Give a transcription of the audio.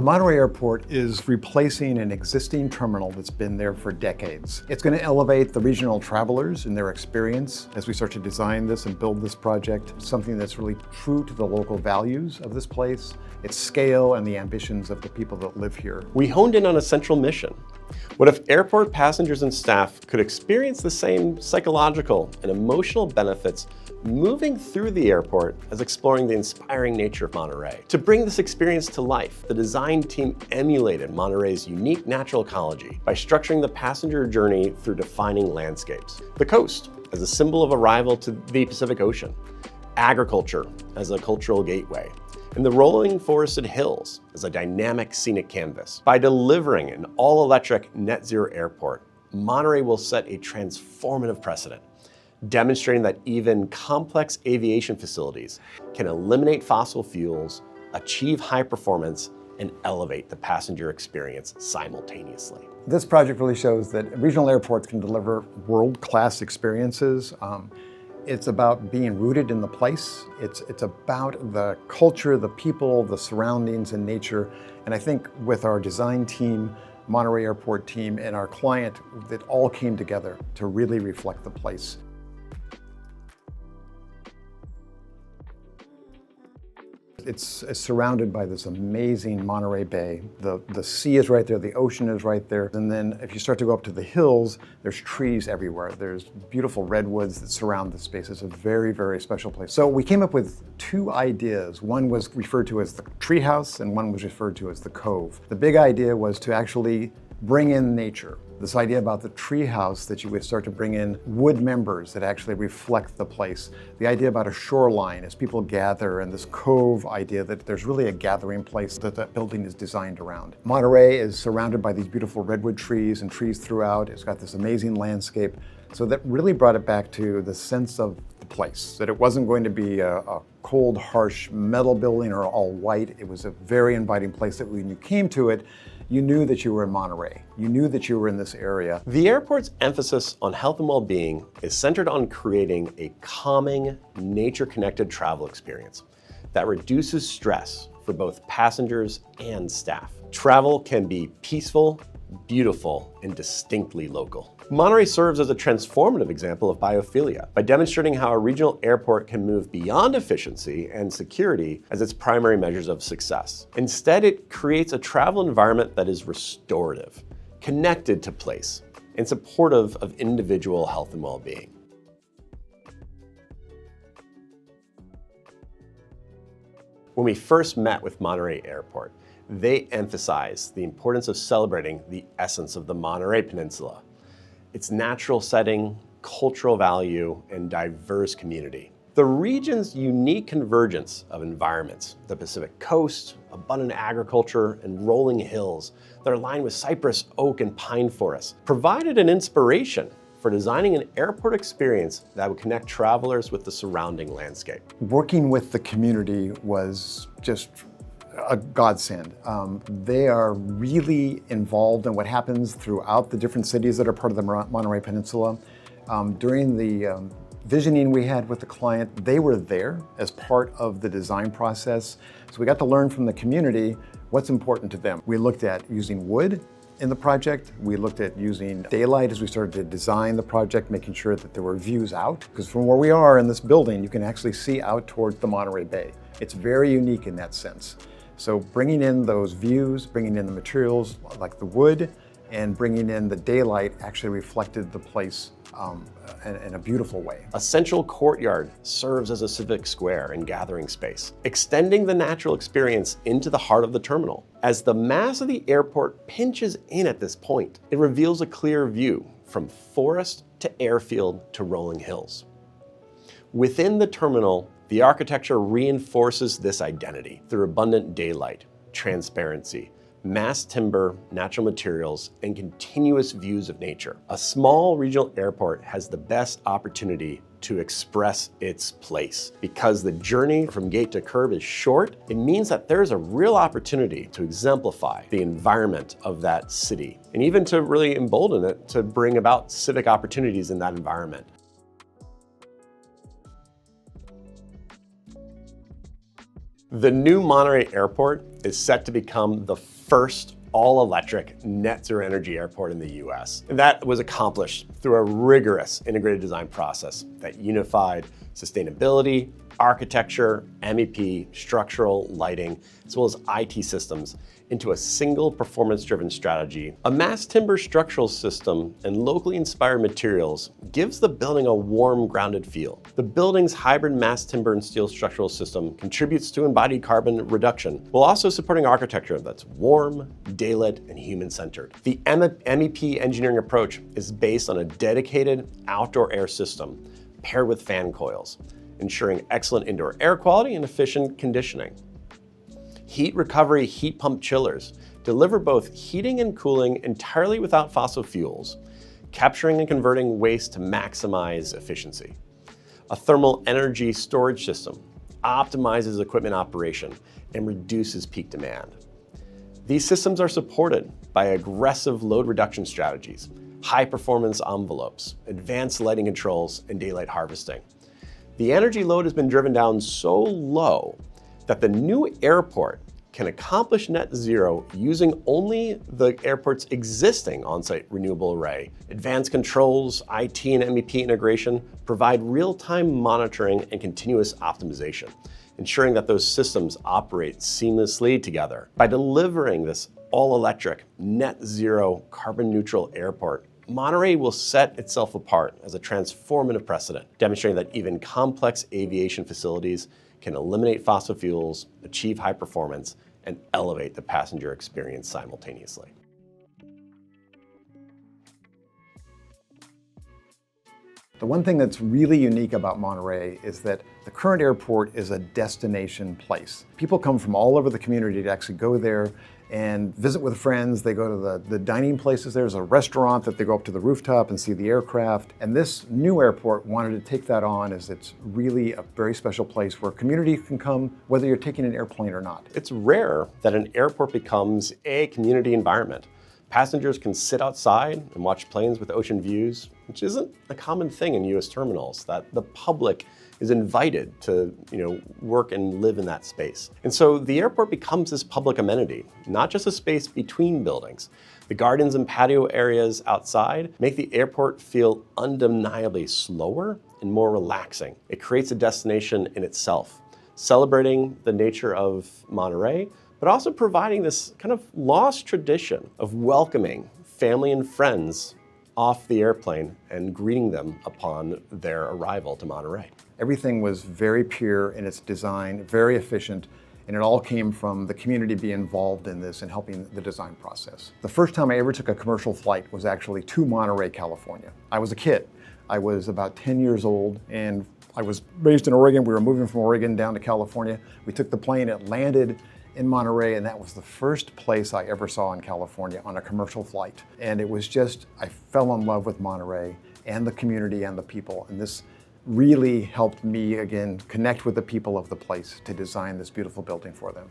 The Monterey Airport is replacing an existing terminal that's been there for decades. It's going to elevate the regional travelers in their experience as we start to design this and build this project, something that's really true to the local values of this place, its scale, and the ambitions of the people that live here. We honed in on a central mission. What if airport passengers and staff could experience the same psychological and emotional benefits moving through the airport as exploring the inspiring nature of Monterey? To bring this experience to life, the design team emulated Monterey's unique natural ecology by structuring the passenger journey through defining landscapes. The coast as a symbol of arrival to the Pacific Ocean, agriculture as a cultural gateway, and the rolling forested hills as a dynamic scenic canvas. By delivering an all-electric net zero airport, Monterey will set a transformative precedent, demonstrating that even complex aviation facilities can eliminate fossil fuels, achieve high performance, and elevate the passenger experience simultaneously. This project really shows that regional airports can deliver world-class experiences. It's about being rooted in the place. It's about the culture, the people, the surroundings, and nature. And I think with our design team, Monterey Airport team, and our client, it all came together to really reflect the place. It's surrounded by this amazing Monterey Bay. The sea is right there, the ocean is right there. And then if you start to go up to the hills, there's trees everywhere. There's beautiful redwoods that surround the space. It's a very, very special place. So we came up with two ideas. One was referred to as the treehouse and one was referred to as the cove. The big idea was to actually bring in nature. This idea about the treehouse, that you would start to bring in wood members that actually reflect the place. The idea about a shoreline as people gather, and this cove idea that there's really a gathering place that that building is designed around. Monterey is surrounded by these beautiful redwood trees and trees throughout. It's got this amazing landscape. So that really brought it back to the sense of the place, that it wasn't going to be a cold, harsh metal building or all white. It was a very inviting place that when you came to it, you knew that you were in Monterey. You knew that you were in this area. The airport's emphasis on health and well-being is centered on creating a calming, nature-connected travel experience that reduces stress for both passengers and staff. Travel can be peaceful, beautiful, and distinctly local. Monterey serves as a transformative example of biophilia by demonstrating how a regional airport can move beyond efficiency and security as its primary measures of success. Instead, it creates a travel environment that is restorative, connected to place, and supportive of individual health and well-being. When we first met with Monterey Airport, they emphasized the importance of celebrating the essence of the Monterey Peninsula, its natural setting, cultural value, and diverse community. The region's unique convergence of environments, the Pacific coast, abundant agriculture, and rolling hills that are lined with cypress, oak, and pine forests, provided an inspiration for designing an airport experience that would connect travelers with the surrounding landscape. Working with the community was just a godsend. They are really involved in what happens throughout the different cities that are part of the Monterey Peninsula. During the visioning we had with the client, they were there as part of the design process. So we got to learn from the community what's important to them. We looked at using wood in the project. We looked at using daylight as we started to design the project, making sure that there were views out. Because from where we are in this building, you can actually see out towards the Monterey Bay. It's very unique in that sense. So bringing in those views, bringing in the materials like the wood, and bringing in the daylight actually reflected the place in a beautiful way. A central courtyard serves as a civic square and gathering space, extending the natural experience into the heart of the terminal. As the mass of the airport pinches in at this point, it reveals a clear view from forest to airfield to rolling hills. Within the terminal, the architecture reinforces this identity through abundant daylight, transparency, mass timber, natural materials, and continuous views of nature. A small regional airport has the best opportunity to express its place. Because the journey from gate to curb is short, it means that there's a real opportunity to exemplify the environment of that city, and even to really embolden it to bring about civic opportunities in that environment. The new Monterey Airport is set to become the first all-electric net zero energy airport in the US. And that was accomplished through a rigorous integrated design process that unified sustainability, architecture, MEP, structural, lighting, as well as IT systems into a single performance-driven strategy. A mass timber structural system and locally inspired materials gives the building a warm, grounded feel. The building's hybrid mass timber and steel structural system contributes to embodied carbon reduction, while also supporting architecture that's warm, daylit, and human-centered. The MEP engineering approach is based on a dedicated outdoor air system paired with fan coils, ensuring excellent indoor air quality and efficient conditioning. Heat recovery heat pump chillers deliver both heating and cooling entirely without fossil fuels, capturing and converting waste to maximize efficiency. A thermal energy storage system optimizes equipment operation and reduces peak demand. These systems are supported by aggressive load reduction strategies, high performance envelopes, advanced lighting controls, and daylight harvesting. The energy load has been driven down so low that the new airport can accomplish net zero using only the airport's existing on-site renewable array. Advanced controls, IT and MEP integration provide real-time monitoring and continuous optimization, ensuring that those systems operate seamlessly together. By delivering this all-electric, net zero, carbon-neutral airport, Monterey will set itself apart as a transformative precedent, demonstrating that even complex aviation facilities can eliminate fossil fuels, achieve high performance, and elevate the passenger experience simultaneously. The one thing that's really unique about Monterey is that the current airport is a destination place. People come from all over the community to actually go there and visit with friends. They go to the dining places. There's a restaurant that they go up to the rooftop and see the aircraft. And this new airport wanted to take that on as it's really a very special place where community can come whether you're taking an airplane or not. It's rare that an airport becomes a community environment. Passengers can sit outside and watch planes with ocean views, which isn't a common thing in US terminals, that the public is invited to work and live in that space. And so the airport becomes this public amenity, not just a space between buildings. The gardens and patio areas outside make the airport feel undeniably slower and more relaxing. It creates a destination in itself, celebrating the nature of Monterey, but also providing this kind of lost tradition of welcoming family and friends off the airplane and greeting them upon their arrival to Monterey. Everything was very pure in its design, very efficient, and it all came from the community being involved in this and helping the design process. The first time I ever took a commercial flight was actually to Monterey, California. I was a kid. I was about 10 years old, and I was raised in Oregon. We were moving from Oregon down to California. We took the plane, it landed in Monterey, and that was the first place I ever saw in California on a commercial flight. And it was just, I fell in love with Monterey and the community and the people. And this really helped me, again, connect with the people of the place to design this beautiful building for them.